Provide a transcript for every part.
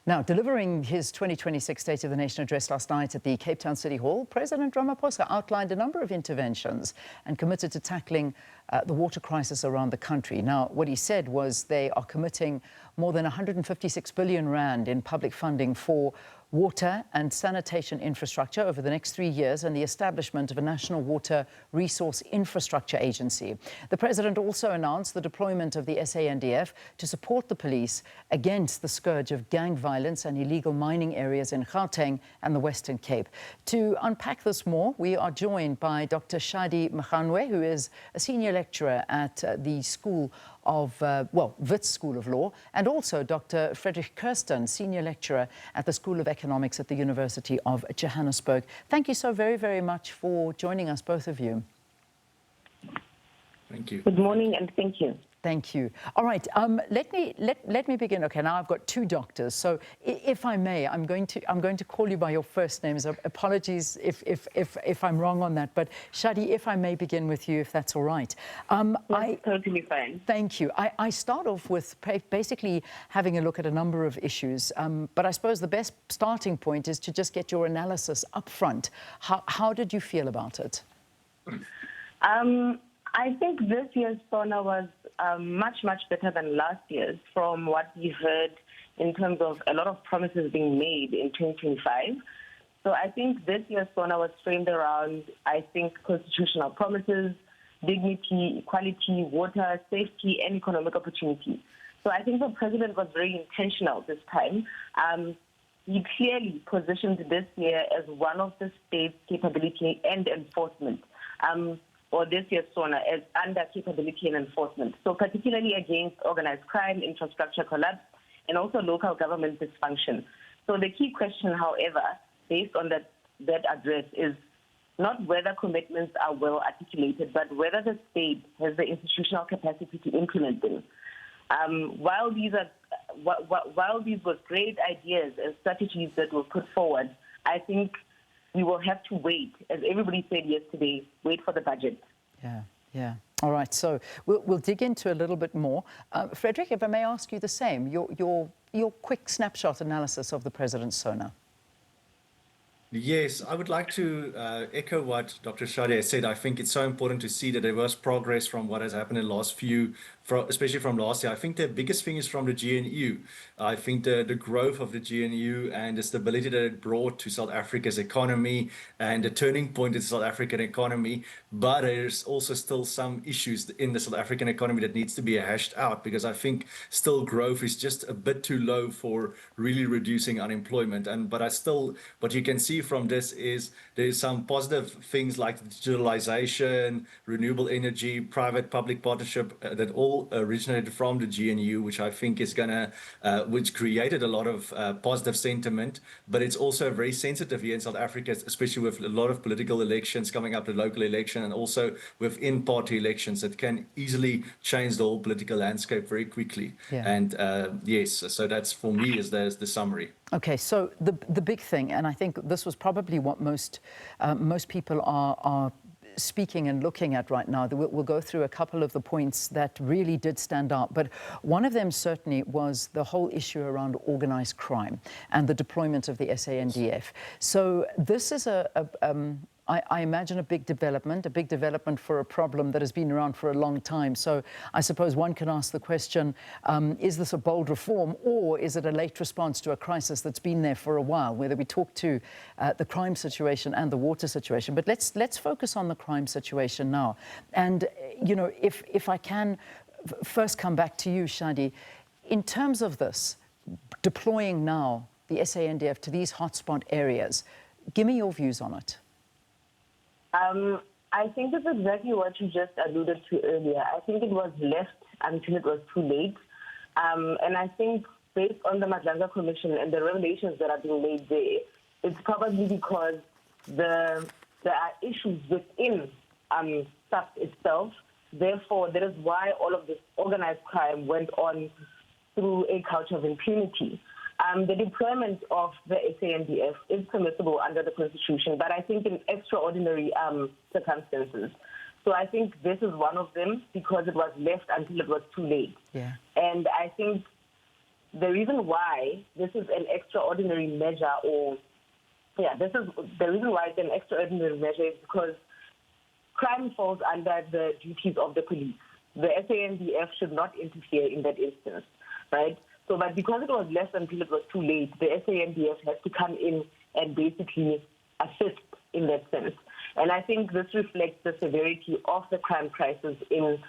Now, delivering his 2026 State of the Nation address last night at the Cape Town City Hall, President Ramaphosa outlined a number of interventions and committed to tackling the water crisis around the country. Now, what he said was they are committing more than 156 billion rand in public funding for water and sanitation infrastructure over the next 3 years and the establishment of a national water resource infrastructure agency. The president also announced the deployment of the SANDF to support the police against the scourge of gang violence and illegal mining areas in Gauteng and the Western Cape. To unpack this more, we are joined by Dr Shadi Maganoe, who is a senior lecturer at the School of, Wits School of Law, and also Dr Frederich Kirsten, senior lecturer at the School of Economics at the University of Johannesburg. Thank you so very, very much for joining us, both of you. Thank you. Good morning and thank you. Thank you. All right, let me begin. Okay, now I've got two doctors, so if I may, I'm going to call you by your first names. Apologies if I'm wrong on that, but Shadi, if I may begin with you, if that's all right. That's totally fine. Thank you. I start off with basically having a look at a number of issues, but I suppose the best starting point is to just get your analysis up front. How did you feel about it? I think this year's Sona was much better than last year's from what we heard in terms of a lot of promises being made in 2025. So I think this year's Sona was framed around, I think, constitutional promises, dignity, equality, water, safety, and economic opportunity. So I think the president was very intentional this time. He clearly positioned this year as one of the state's capability and enforcement. Or this year's Sona as under capability and enforcement. So particularly against organized crime, infrastructure collapse, and also local government dysfunction. So the key question, however, based on that address is not whether commitments are well articulated, but whether the state has the institutional capacity to implement them. While these were great ideas and strategies that were put forward, I think we will have to wait, as everybody said yesterday, wait for the budget. Yeah. All right, so we'll dig into a little bit more. Frederich, if I may ask you the same, your quick snapshot analysis of the President's Sona. Yes, I would like to echo what Dr. Shadi has said. I think it's so important to see that there was progress from what has happened in the last few, especially from last year. I think the biggest thing is from the GNU. I think the growth of the GNU and the stability that it brought to South Africa's economy and the turning point in the South African economy. But there's also still some issues in the South African economy that needs to be hashed out, because I think still growth is just a bit too low for really reducing unemployment. But what you can see from this is there's some positive things like digitalization, renewable energy, private-public partnership that all originated from the GNU, which I think is which created a lot of positive sentiment. But it's also very sensitive here in South Africa, especially with a lot of political elections coming up, the local election, and also within party elections that can easily change the whole political landscape very quickly. Yeah. And yes, so that's for me is the summary. Okay, so the big thing, and I think this was probably what most people are speaking and looking at right now. We'll go through a couple of the points that really did stand out, but one of them certainly was the whole issue around organized crime and the deployment of the SANDF. So this is I imagine a big development for a problem that has been around for a long time. So I suppose one can ask the question, is this a bold reform, or is it a late response to a crisis that's been there for a while, whether we talk to the crime situation and the water situation? But let's focus on the crime situation now. And, you know, if I can first come back to you, Shadi, in terms of this, deploying now the SANDF to these hotspot areas, give me your views on it. I think it's exactly what you just alluded to earlier. I think it was left until it was too late. And I think based on the Madlanga Commission and the revelations that are being made there, it's probably because there are issues within SAP itself. Therefore, that is why all of this organized crime went on through a culture of impunity. The deployment of the SANDF is permissible under the Constitution, but I think in extraordinary circumstances. So I think this is one of them because it was left until it was too late. Yeah. And I think the reason why this is an extraordinary measure, the reason why it's an extraordinary measure is because crime falls under the duties of the police. The SANDF should not interfere in that instance, right? So, but because it was left until it was too late, the SANDF has to come in and basically assist in that sense. And I think this reflects the severity of the crime crisis in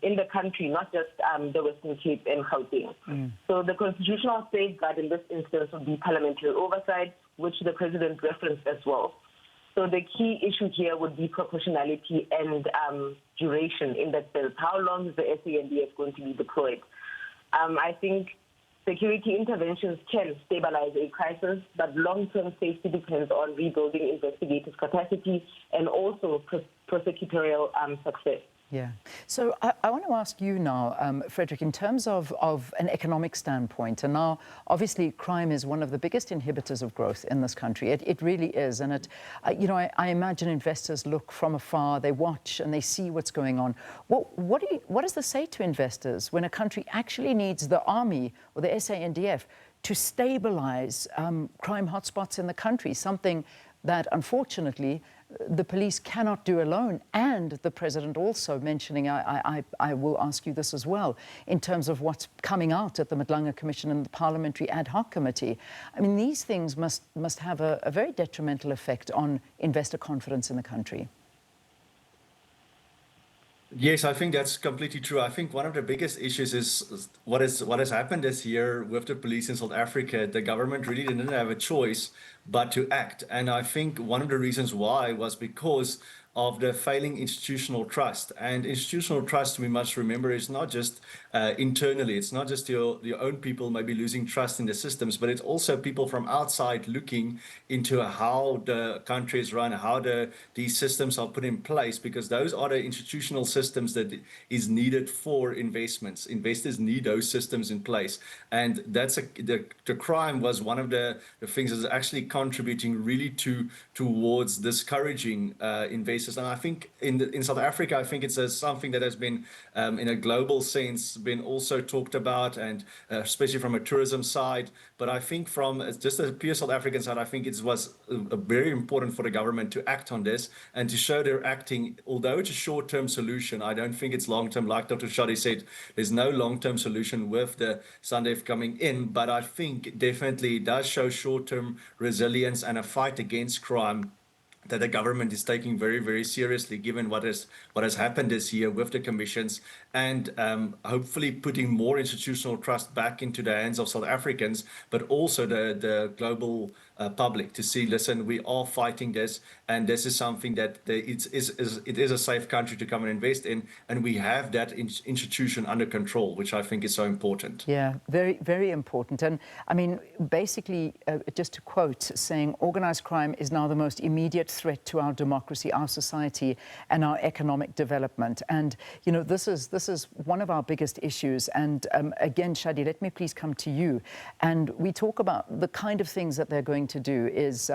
the country, not just the Western Cape and Gauteng. So the constitutional safeguard in this instance would be parliamentary oversight, which the president referenced as well. So the key issue here would be proportionality and duration in that sense. How long is the SANDF going to be deployed? I think security interventions can stabilize a crisis, but long-term safety depends on rebuilding investigative capacity and also prosecutorial success. Yeah. So I want to ask you now, Frederich, in terms of an economic standpoint, and now obviously crime is one of the biggest inhibitors of growth in this country. It really is. And it, I imagine investors look from afar, they watch and they see what's going on. What does this say to investors when a country actually needs the army or the SANDF to stabilize crime hotspots in the country, something that unfortunately the police cannot do alone? And the president also mentioning, I will ask you this as well, in terms of what's coming out at the Madlanga Commission and the Parliamentary Ad Hoc Committee. I mean, these things must have a very detrimental effect on investor confidence in the country. Yes, I think that's completely true. I think one of the biggest issues is what has happened this year with the police in South Africa. The government really didn't have a choice but to act. And I think one of the reasons why was because of the failing institutional trust. And institutional trust, we must remember, is not just internally. It's not just your own people maybe losing trust in the systems, but it's also people from outside looking into how the country is run, how these systems are put in place, because those are the institutional systems that is needed for investments. Investors need those systems in place. And that's the crime was one of the things that's actually contributing really towards discouraging investors. And I think in South Africa, I think it's something that has been, in a global sense, been also talked about, and especially from a tourism side. But I think from just a pure South African side, I think it was very important for the government to act on this and to show they're acting. Although it's a short-term solution, I don't think it's long-term. Like Dr. Shadi said, there's no long-term solution with the SANDF coming in. But I think definitely it does show short-term resilience and a fight against crime that the government is taking very, very seriously, given what has happened this year with the commissions, and hopefully putting more institutional trust back into the hands of South Africans, but also the global public to see, listen, we are fighting this, and this is something that it is a safe country to come and invest in, and we have that institution under control, which I think is so important. Yeah, very, very important. And I mean, basically, just to quote, saying organized crime is now the most immediate threat to our democracy, our society, and our economic development. And, you know, this is one of our biggest issues. And again, Shadi, let me please come to you. And we talk about the kind of things that they're going to do is,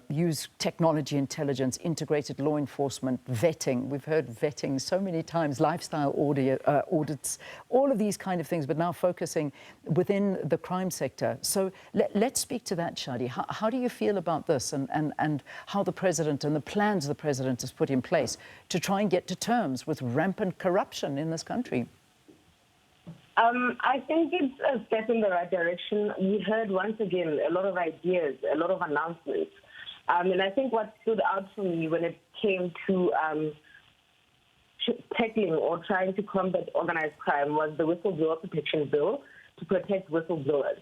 use technology, intelligence, integrated law enforcement, vetting. We've heard vetting so many times, lifestyle audits, all of these kind of things, but now focusing within the crime sector. So let's speak to that, Shadi. How do you feel about this, and how the president and the plans the president has put in place to try and get to terms with rampant corruption in this country? I think it's a step in the right direction. We heard once again a lot of ideas, a lot of announcements. And I think what stood out for me when it came to tackling or trying to combat organized crime was the whistleblower protection bill to protect whistleblowers.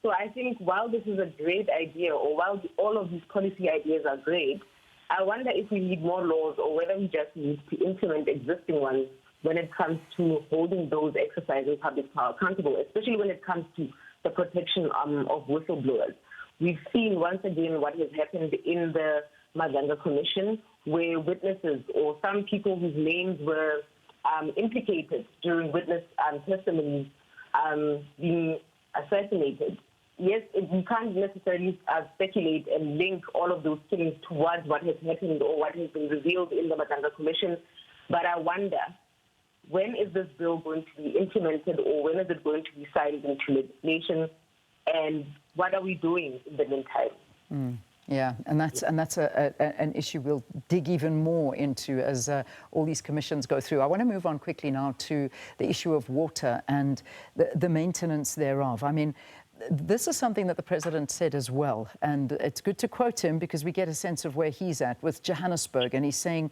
So I think while this is a great idea, or while all of these policy ideas are great, I wonder if we need more laws or whether we just need to implement existing ones when it comes to holding those exercising public power accountable, especially when it comes to the protection of whistleblowers. We've seen once again what has happened in the Madlanga Commission, where witnesses or some people whose names were implicated during witness testimonies being assassinated. Yes, we can't necessarily speculate and link all of those killings towards what has happened or what has been revealed in the Madlanga Commission, but I wonder, when is this bill going to be implemented, or when is it going to be signed into legislation, and what are we doing in the meantime? Yeah, and that's an issue we'll dig even more into as all these commissions go through. I want to move on quickly now to the issue of water and the maintenance thereof. I mean, this is something that the president said as well, and it's good to quote him because we get a sense of where he's at with Johannesburg, and he's saying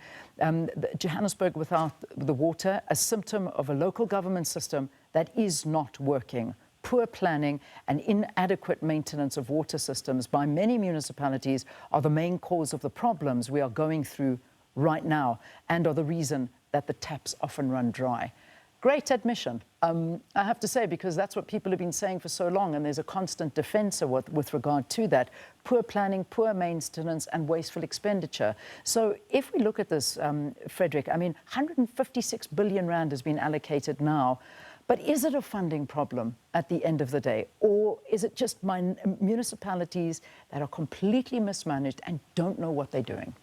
Johannesburg without the water, a symptom of a local government system that is not working. Poor planning and inadequate maintenance of water systems by many municipalities are the main cause of the problems we are going through right now and are the reason that the taps often run dry. Great admission, I have to say, because that's what people have been saying for so long, and there's a constant defence with regard to that. Poor planning, poor maintenance and wasteful expenditure. So if we look at this, Frederich, I mean, 156 billion rand has been allocated now. But is it a funding problem at the end of the day? Or is it just municipalities that are completely mismanaged and don't know what they're doing?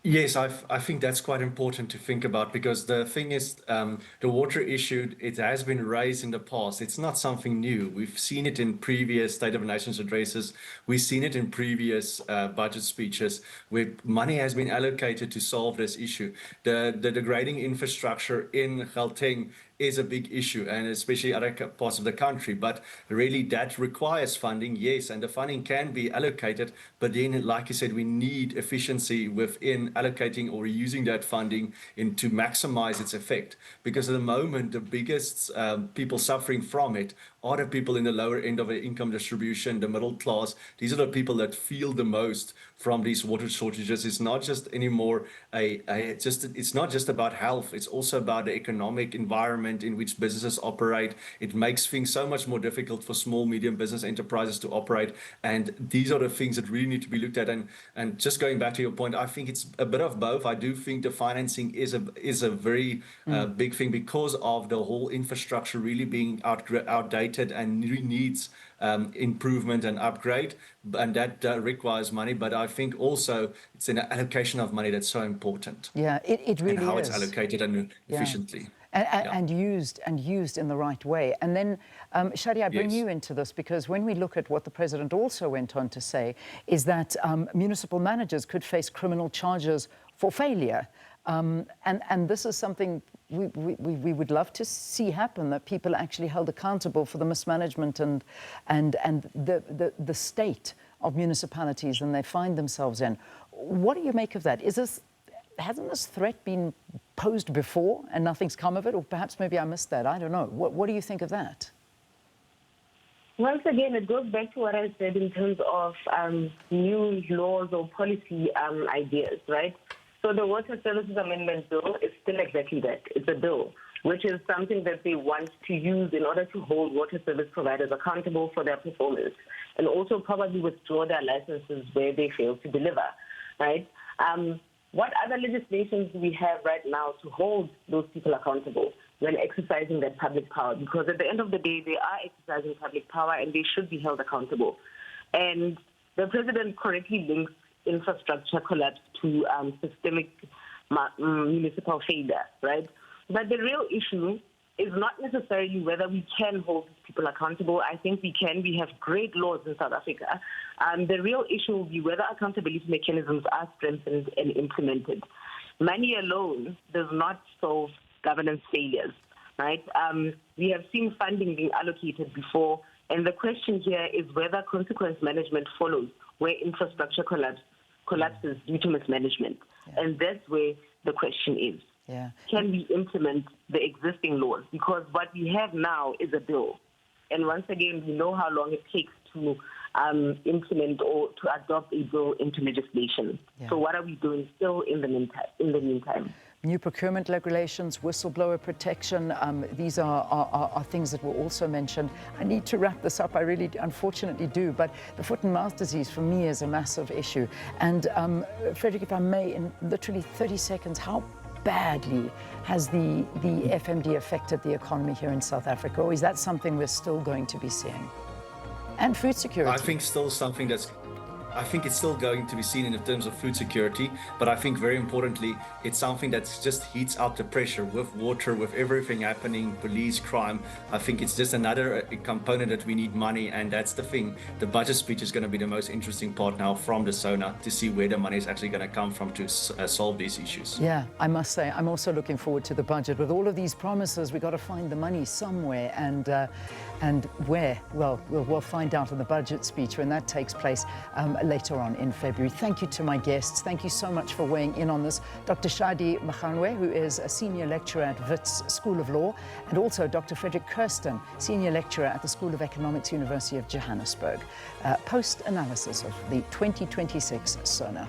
Yes, I think that's quite important to think about, because the thing is, the water issue, it has been raised in the past. It's not something new. We've seen it in previous State of the Nations addresses. We've seen it in previous budget speeches where money has been allocated to solve this issue. The degrading infrastructure in Gauteng is a big issue, and especially other parts of the country. But really, that requires funding, yes, and the funding can be allocated. But then, like you said, we need efficiency within allocating or using that funding to maximize its effect. Because at the moment, the biggest people suffering from it are the people in the lower end of the income distribution, the middle class. These are the people that feel the most from these water shortages. It's not just anymore it's not just about health. It's also about the economic environment in which businesses operate. It makes things so much more difficult for small, medium business enterprises to operate. And these are the things that really need to be looked at. And just going back to your point, I think it's a bit of both. I do think the financing is a very big thing because of the whole infrastructure really being outdated and needs improvement and upgrade, and that requires money. But I think also it's an allocation of money that's so important. Yeah, it really is. And how it's allocated and efficiently. And used in the right way. And then, Shadi, I bring you into this because when we look at what the president also went on to say is that municipal managers could face criminal charges for failure. And this is something we would love to see happen, that people are actually held accountable for the mismanagement and the state of municipalities and they find themselves in. What do you make of that? Hasn't this threat been posed before and nothing's come of it? Or perhaps maybe I missed that. I don't know. What do you think of that? Once again, it goes back to what I said in terms of new laws or policy ideas, right? So the Water Services Amendment Bill is still exactly that. It's a bill, which is something that they want to use in order to hold water service providers accountable for their performance and also probably withdraw their licenses where they fail to deliver, right? What other legislations do we have right now to hold those people accountable when exercising that public power? Because at the end of the day, they are exercising public power and they should be held accountable. And the president correctly links infrastructure collapse to systemic municipal failure, right? But the real issue is not necessarily whether we can hold people accountable. I think we can. We have great laws in South Africa. The real issue will be whether accountability mechanisms are strengthened and implemented. Money alone does not solve governance failures, right? We have seen funding being allocated before, and the question here is whether consequence management follows where infrastructure collapses due to mismanagement. Yeah. And that's where the question is. Yeah. Can we implement the existing laws? Because what we have now is a bill. And once again, we know how long it takes to implement or to adopt a bill into legislation. Yeah. So what are we doing still in the meantime? New procurement regulations, whistleblower protection, these are things that were also mentioned. I need to wrap this up, I really unfortunately do, but the foot and mouth disease for me is a massive issue. And Frederich, if I may, in literally 30 seconds, how badly has the FMD affected the economy here in South Africa, or is that something we're still going to be seeing? And food security. I think still something that's I think it's still going to be seen in terms of food security, but I think very importantly, it's something that just heats up the pressure with water, with everything happening, police, crime. I think it's just another component that we need money, and that's the thing. The budget speech is going to be the most interesting part now from the Sona to see where the money is actually going to come from to solve these issues. Yeah, I must say, I'm also looking forward to the budget. With all of these promises, we've got to find the money somewhere, and where? Well, we'll find out in the budget speech when that takes place later on in February. Thank you to my guests. Thank you so much for weighing in on this. Dr Shadi Maganoe, who is a senior lecturer at Wits School of Law, and also Dr Frederich Kirsten, senior lecturer at the School of Economics, University of Johannesburg. Post-analysis of the 2026 Sona.